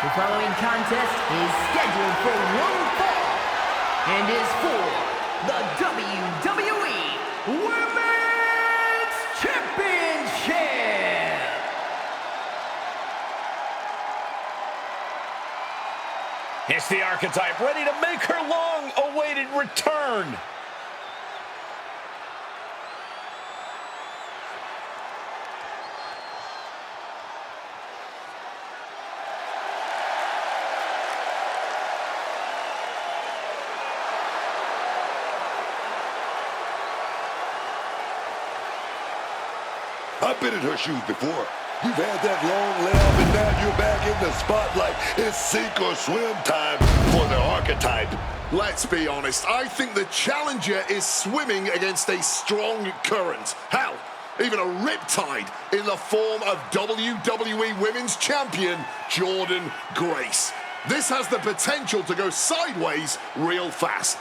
The following contest is scheduled for one fall and is for the WWE Women's Championship. It's the Archetype ready to make her long-awaited return. I've been in her shoes before. You've had that long layoff and now you're back in the spotlight. It's sink or swim time for the Archetype. Let's be honest, I think the challenger is swimming against a strong current. Hell, even a riptide in the form of WWE Women's Champion Jordynne Grace. This has the potential to go sideways real fast.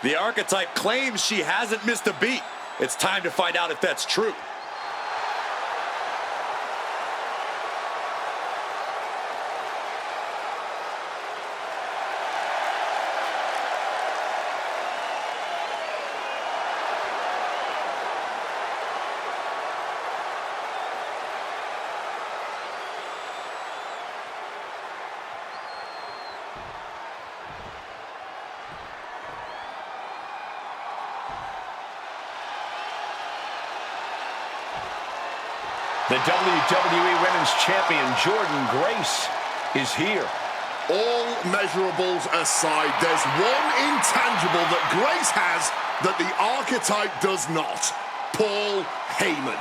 The Archetype claims she hasn't missed a beat. It's time to find out if that's true. The WWE Women's Champion, Jordynne Grace, is here. All measurables aside, there's one intangible that Grace has that the Archetype does not. Paul Heyman.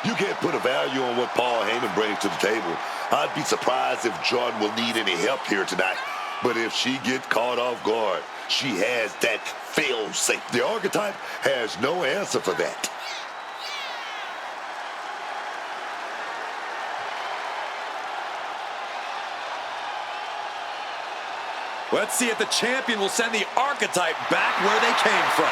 You can't put a value on what Paul Heyman brings to the table. I'd be surprised if Jordan will need any help here tonight. But if she gets caught off guard, she has that fail-safe. The Archetype has no answer for that. Let's see if the champion will send the Archetype back where they came from.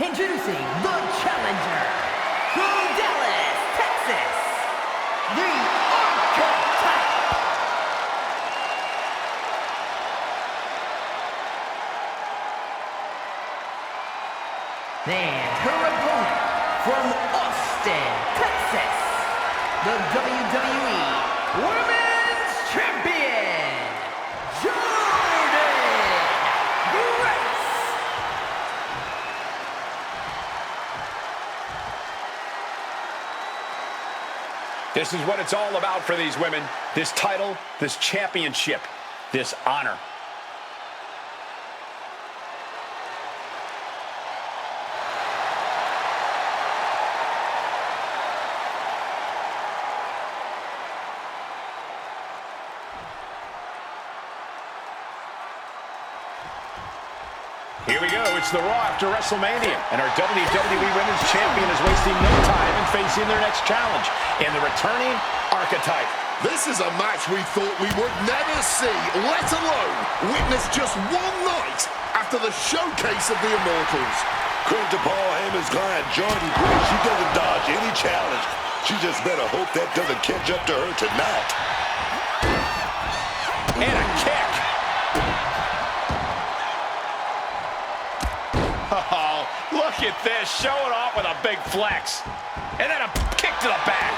Introducing the challenger from Dallas, Texas, the Archetype. And her opponent from Austin, Texas, the WWE Women's Champion, Jordynne Grace. This is what it's all about for these women. This title, this championship, this honor. Here we go, it's the Raw after WrestleMania, and our WWE Women's Champion is wasting no time in facing their next challenge in the returning Archetype. This is a match we thought we would never see, let alone witness just one night after the showcase of the Immortals. Credit to Paul Heyman's client, Jordynne Grace. She doesn't dodge any challenge. She just better hope that doesn't catch up to her tonight. And a kick. Oh, look at this, showing off with a big flex. And then a kick to the back.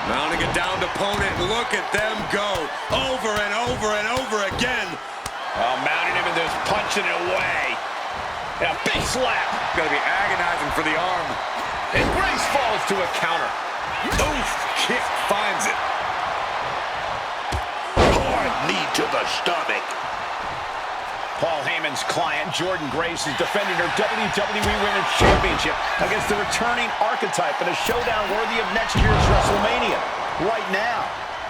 Mounting a downed opponent, look at them go. Over and over and over again. Oh, mounting him and just punching it away. And a big slap. Gonna be agonizing for the arm. And Grace falls to a counter. Oof, kick finds it. Hard knee to the stomach. Paul Heyman's client, Jordynne Grace, is defending her WWE Women's Championship against the returning Archetype in a showdown worthy of next year's WrestleMania. Right now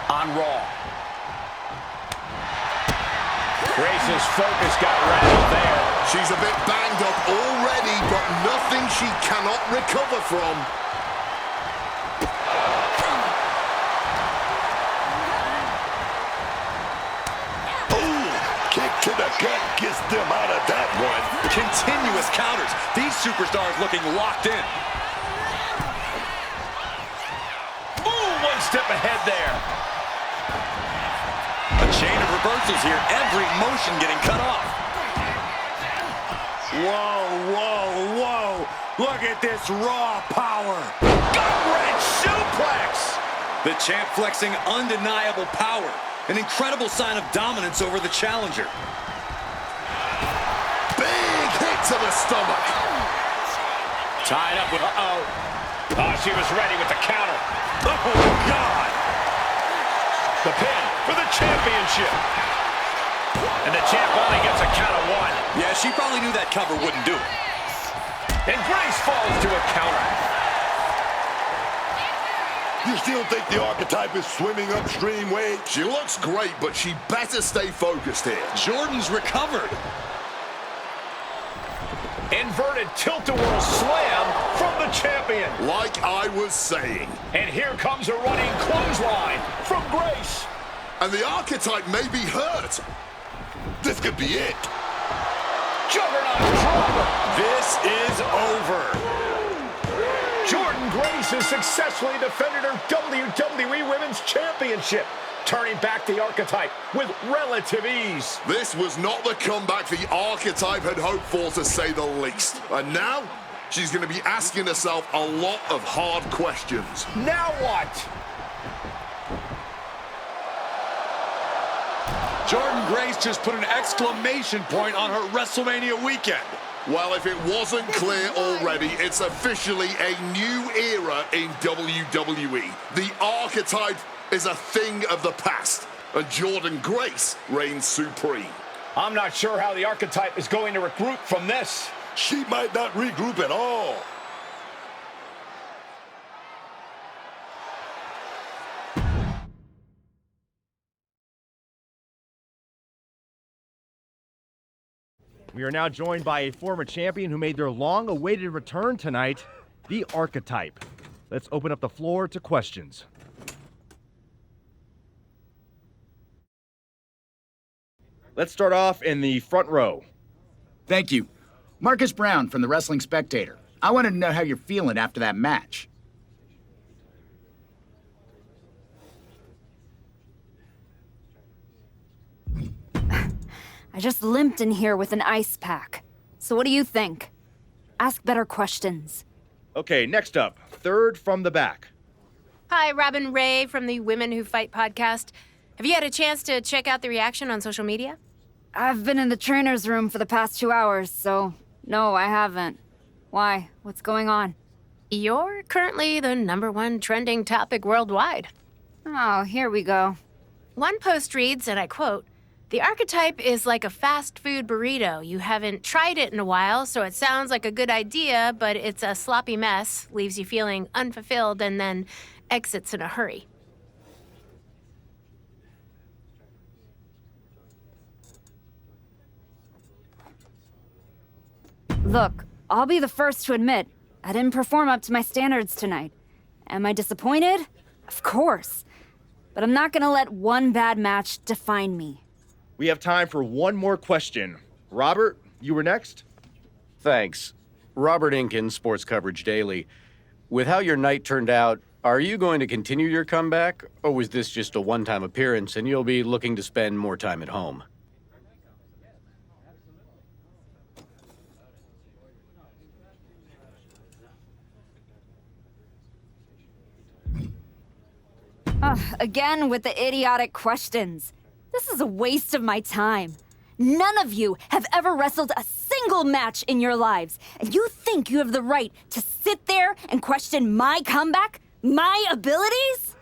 on Raw. Grace's focus got rattled there. She's a bit banged up already, but nothing she cannot recover from. To the gut gets them out of that one. Continuous counters. These superstars looking locked in. Ooh, one step ahead there. A chain of reversals here. Every motion getting cut off. Whoa, whoa, whoa. Look at this raw power. Gut-wrench suplex. The champ flexing undeniable power. An incredible sign of dominance over the challenger. Big hit to the stomach. Tied up with, Oh, she was ready with the counter. Oh, God. The pin for the championship. And the champ only gets a count of one. Yeah, she probably knew that cover wouldn't do it. And Grace falls to a counter. You still think the Archetype is swimming upstream, Wade? She looks great, but she better stay focused here. Jordynne's recovered. Inverted tilt-a-whirl slam from the champion. Like I was saying. And here comes a running clothesline from Grace. And the Archetype may be hurt. This could be it. Juggernaut dropper. This is over. Jordynne Grace has successfully defended her WWE Women's Championship, turning back the Archetype with relative ease. This was not the comeback the Archetype had hoped for, to say the least. And now, she's going to be asking herself a lot of hard questions. Now what? Jordynne Grace just put an exclamation point on her WrestleMania weekend. Well, if it wasn't clear already, it's officially a new era in WWE. The Archetype is a thing of the past, and Jordynne Grace reigns supreme. I'm not sure how the Archetype is going to regroup from this. She might not regroup at all. We are now joined by a former champion who made their long-awaited return tonight, the Archetype. Let's open up the floor to questions. Let's start off in the front row. Thank you. Marcus Brown from the Wrestling Spectator. I wanted to know how you're feeling after that match. I just limped in here with an ice pack. So what do you think? Ask better questions. Okay, next up, third from the back. Hi, Robin Ray from the Women Who Fight podcast. Have you had a chance to check out the reaction on social media? I've been in the trainer's room for the past 2 hours, so no, I haven't. Why? What's going on? You're currently the #1 trending topic worldwide. Oh, here we go. One post reads, and I quote, "The Archetype is like a fast food burrito. You haven't tried it in a while, so it sounds like a good idea, but it's a sloppy mess, leaves you feeling unfulfilled, and then exits in a hurry." Look, I'll be the first to admit, I didn't perform up to my standards tonight. Am I disappointed? Of course. But I'm not gonna let one bad match define me. We have time for one more question. Robert, you were next? Thanks. Robert Inkin, Sports Coverage Daily. With how your night turned out, are you going to continue your comeback, or was this just a one-time appearance and you'll be looking to spend more time at home? Again with the idiotic questions. This is a waste of my time. None of you have ever wrestled a single match in your lives, and you think you have the right to sit there and question my comeback? My abilities?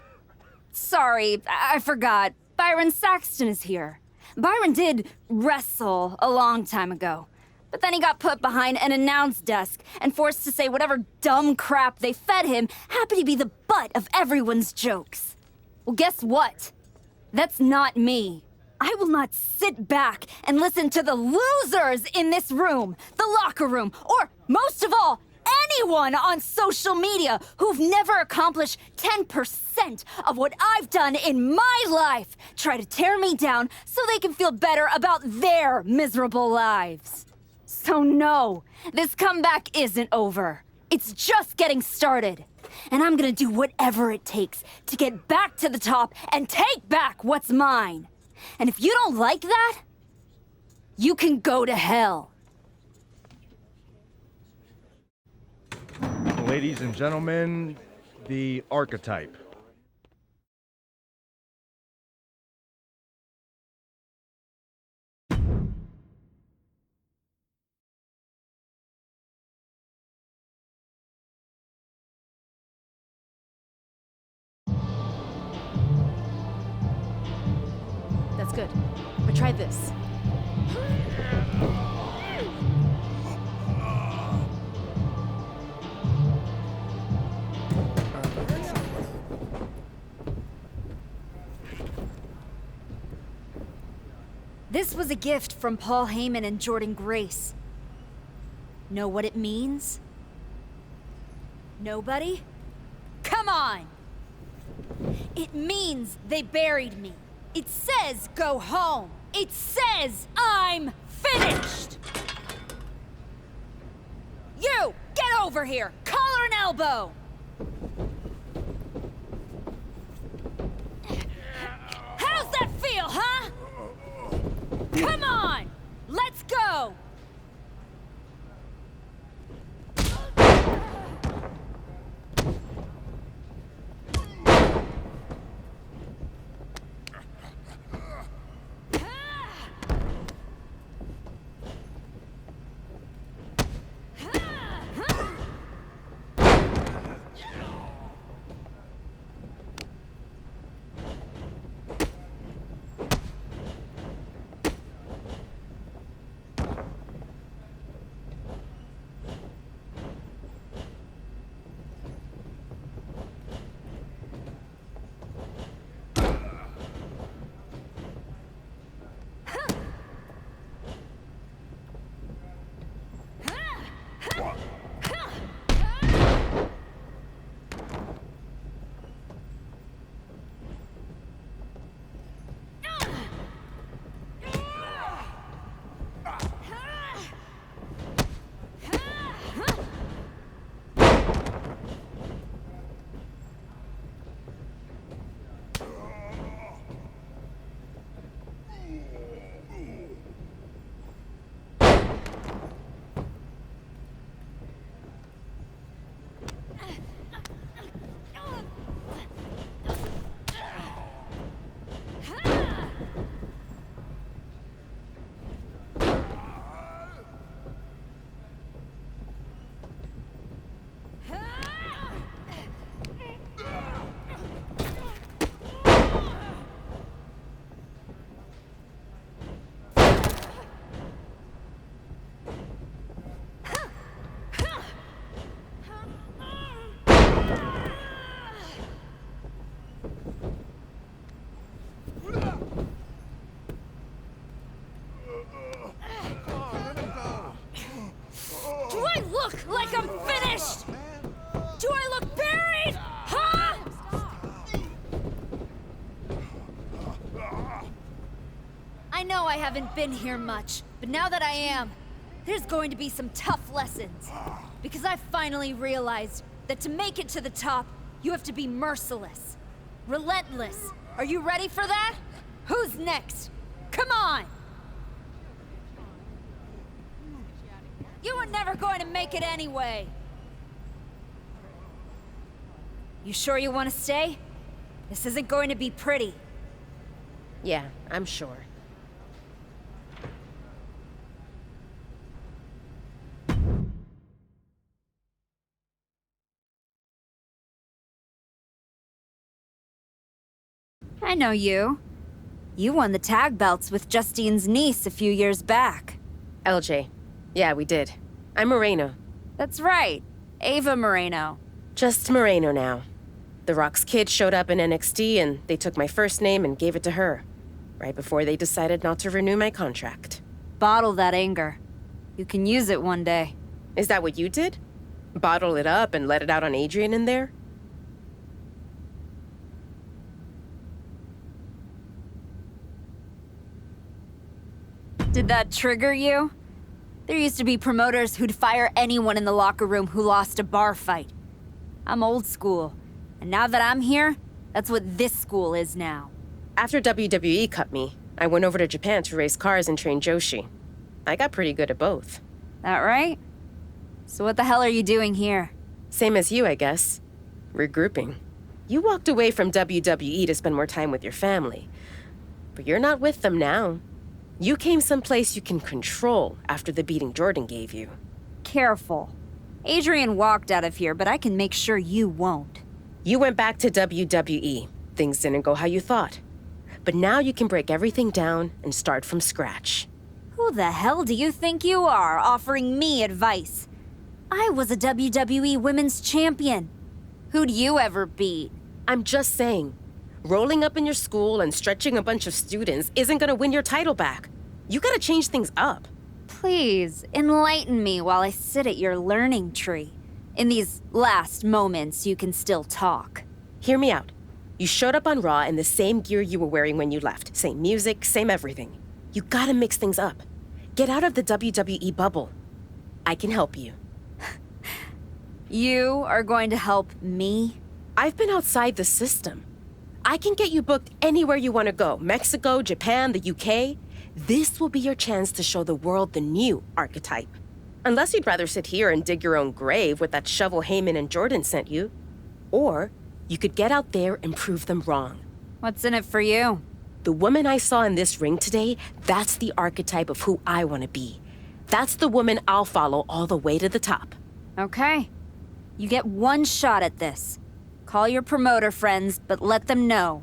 Sorry, I forgot. Byron Saxton is here. Byron did wrestle a long time ago. But then he got put behind an announce desk and forced to say whatever dumb crap they fed him happened to be the butt of everyone's jokes. Well, guess what? That's not me. I will not sit back and listen to the losers in this room, the locker room, or most of all, anyone on social media who've never accomplished 10% of what I've done in my life try to tear me down so they can feel better about their miserable lives. So no, this comeback isn't over. It's just getting started. And I'm gonna do whatever it takes to get back to the top and take back what's mine. And if you don't like that, you can go to hell. Ladies and gentlemen, the archetype. That's good. But try this. This was a gift from Paul Heyman and Jordan Grace. Know what it means? Nobody? Come on! It means they buried me. It says go home. It says I'm finished! You! Get over here! Collar and elbow! How's that feel, huh? Come on! Let's go! Do I look like I'm finished? Do I look buried? Huh? I know I haven't been here much, but now that I am, there's going to be some tough lessons. Because I finally realized that to make it to the top, you have to be merciless. Relentless. Are you ready for that? Who's next? Come on! You were never going to make it anyway. You sure you want to stay? This isn't going to be pretty. Yeah, I'm sure. I know you. You won the tag belts with Justine's niece a few years back. LJ. Yeah, we did. I'm Moreno. That's right. Ava Moreno. Just Moreno now. The Rock's kid showed up in NXT and they took my first name and gave it to her. Right before they decided not to renew my contract. Bottle that anger. You can use it one day. Is that what you did? Bottle it up and let it out on Adrian in there? Did that trigger you? There used to be promoters who'd fire anyone in the locker room who lost a bar fight. I'm old school, and now that I'm here, that's what this school is now. After WWE cut me, I went over to Japan to race cars and train Joshi. I got pretty good at both. That right? So what the hell are you doing here? Same as you, I guess. Regrouping. You walked away from WWE to spend more time with your family. But you're not with them now. You came someplace you can control after the beating Jordan gave you. Careful. Adrian walked out of here, but I can make sure you won't. You went back to WWE. Things didn't go how you thought. But now you can break everything down and start from scratch. Who the hell do you think you are, offering me advice? I was a WWE Women's Champion. Who'd you ever beat? I'm just saying, rolling up in your school and stretching a bunch of students isn't gonna win your title back. You gotta change things up. Please, enlighten me while I sit at your learning tree. In these last moments, you can still talk. Hear me out. You showed up on Raw in the same gear you were wearing when you left. Same music, same everything. You gotta mix things up. Get out of the WWE bubble. I can help you. You are going to help me? I've been outside the system. I can get you booked anywhere you want to go. Mexico, Japan, the UK. This will be your chance to show the world the new archetype. Unless you'd rather sit here and dig your own grave with that shovel Heyman and Jordan sent you. Or you could get out there and prove them wrong. What's in it for you? The woman I saw in this ring today, that's the archetype of who I want to be. That's the woman I'll follow all the way to the top. Okay. You get one shot at this. Call your promoter friends, but let them know.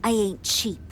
I ain't cheap.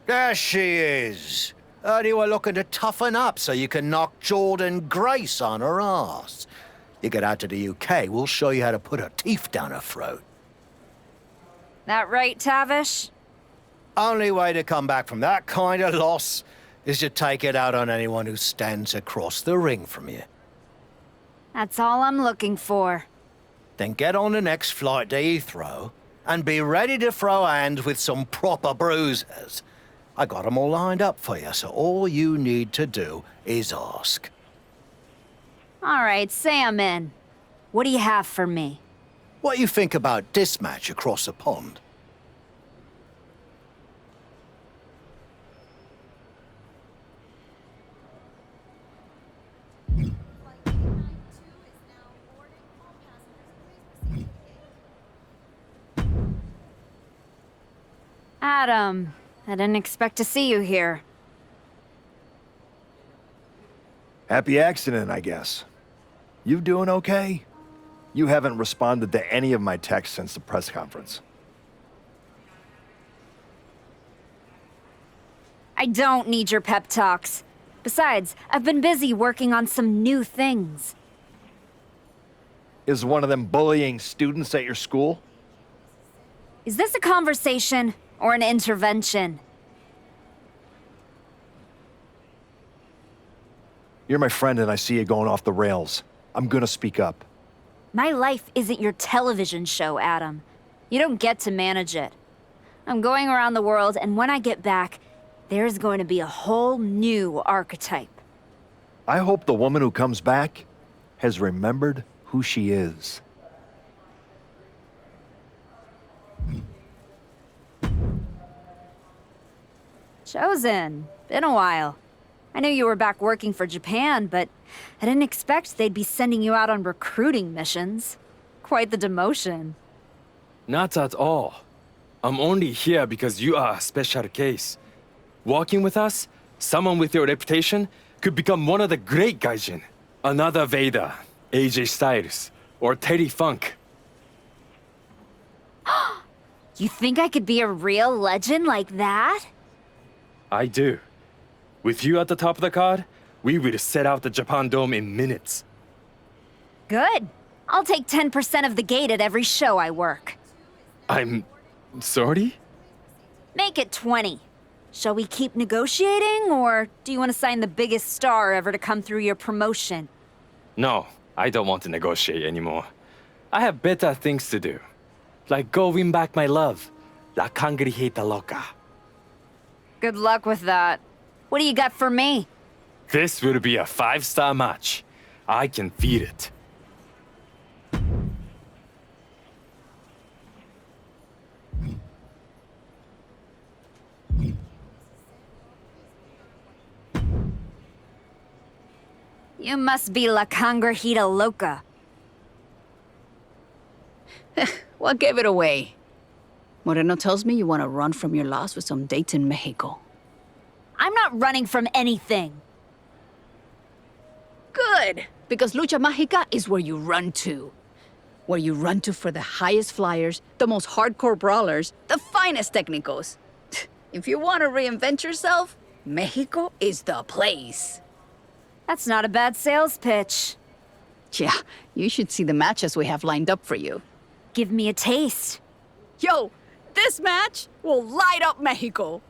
There she is. Heard you were looking to toughen up so you can knock Jordan Grace on her ass. You get out to the UK, we'll show you how to put her teeth down her throat. That right, Tavish? Only way to come back from that kind of loss is to take it out on anyone who stands across the ring from you. That's all I'm looking for. Then get on the next flight to Heathrow and be ready to throw hands with some proper bruisers. I got 'em all lined up for you, so all you need to do is ask. All right, say I'm in. What do you have for me? What you think about this match across the pond? Adam, I didn't expect to see you here. Happy accident, I guess. You doing okay? You haven't responded to any of my texts since the press conference. I don't need your pep talks. Besides, I've been busy working on some new things. Is one of them bullying students at your school? Is this a conversation or an intervention? You're my friend and I see you going off the rails. I'm gonna speak up. My life isn't your television show, Adam. You don't get to manage it. I'm going around the world, and when I get back, there's going to be a whole new archetype. I hope the woman who comes back has remembered who she is. Chosen. Been a while. I knew you were back working for Japan, but I didn't expect they'd be sending you out on recruiting missions. Quite the demotion. Not at all. I'm only here because you are a special case. Working with us, someone with your reputation could become one of the great gaijin. Another Vader, AJ Styles, or Teddy Funk. You think I could be a real legend like that? I do. With you at the top of the card, we will set out the Japan Dome in minutes. Good. I'll take 10% of the gate at every show I work. I'm sorry? Make it 20. Shall we keep negotiating, or do you want to sign the biggest star ever to come through your promotion? No, I don't want to negotiate anymore. I have better things to do. Like go win back my love, La Cangrijita Loca. Good luck with that. What do you got for me? This will be a 5-star match. I can feel it. You must be La Cangrijita Loca. What gave it away? Moreno tells me you want to run from your loss with some dates in Mexico. I'm not running from anything. Good, because Lucha Mágica is where you run to. Where you run to for the highest flyers, the most hardcore brawlers, the finest technicos. If you want to reinvent yourself, Mexico is the place. That's not a bad sales pitch. Yeah, you should see the matches we have lined up for you. Give me a taste. Yo, this match will light up Mexico.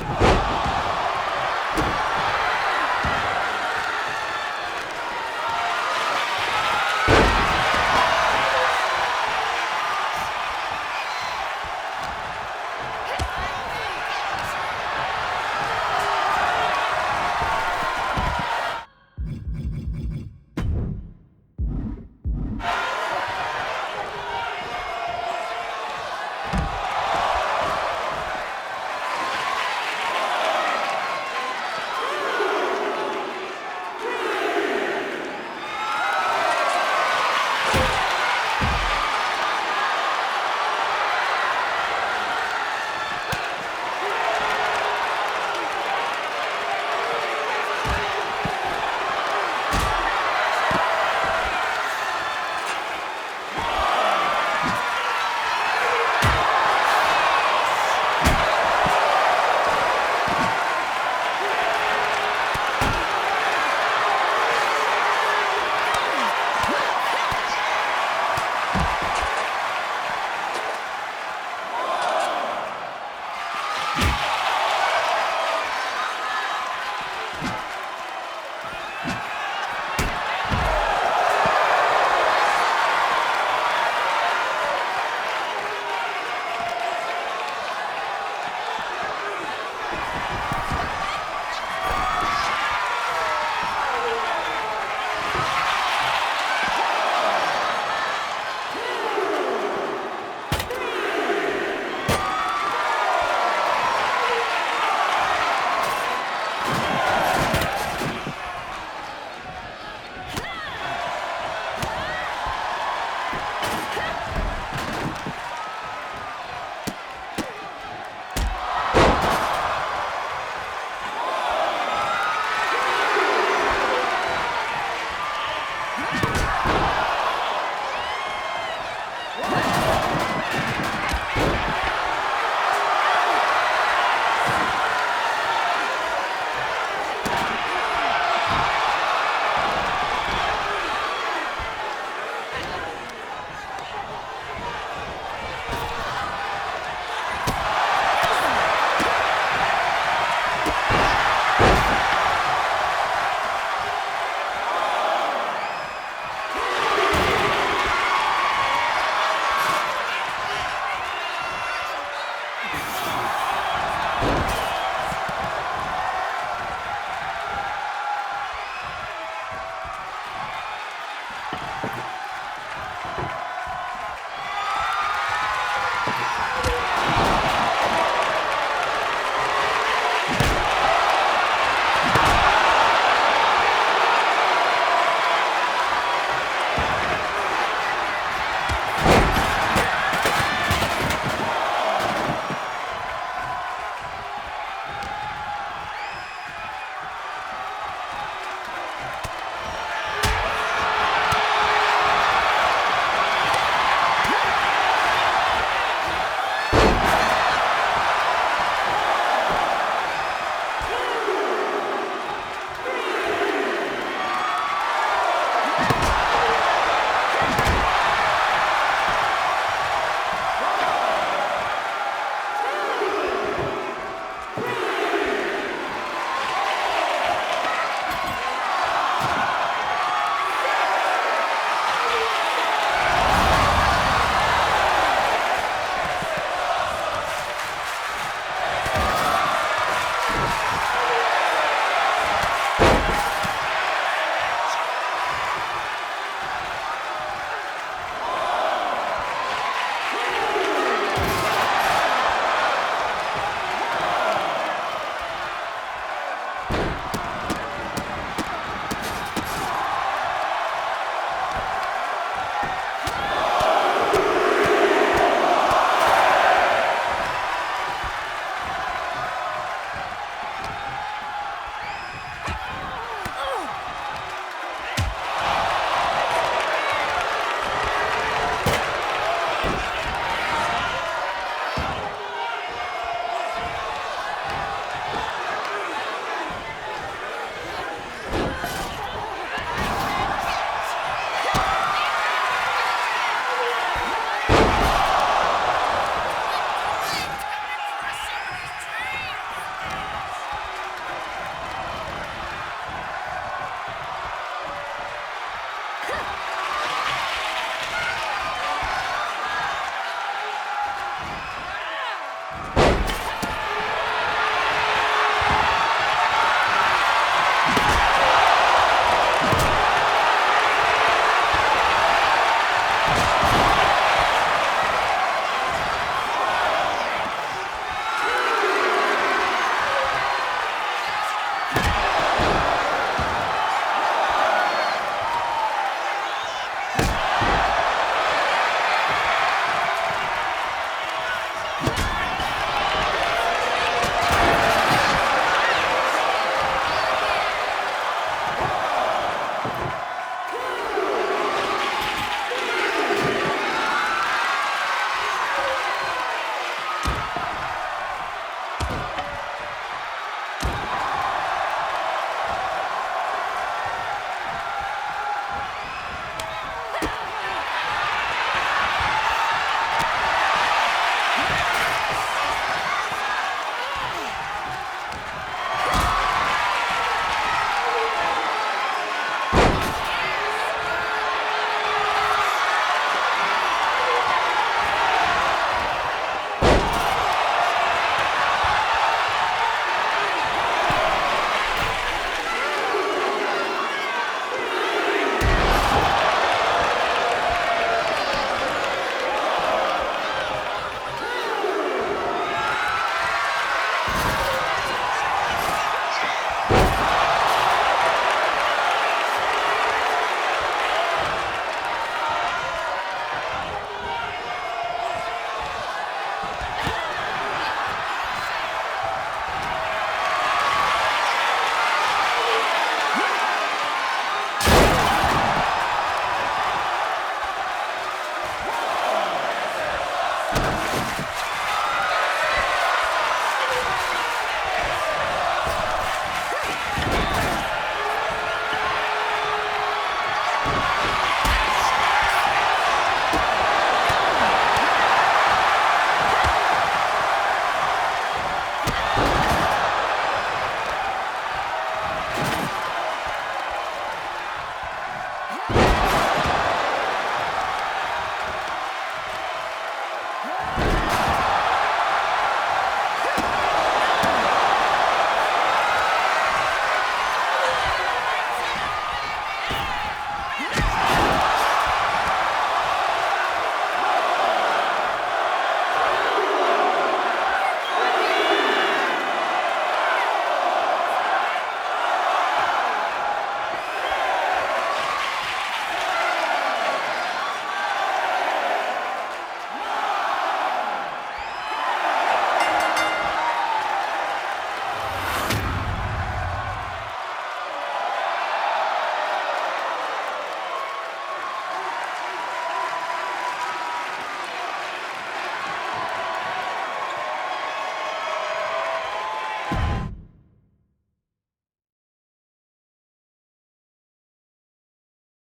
up.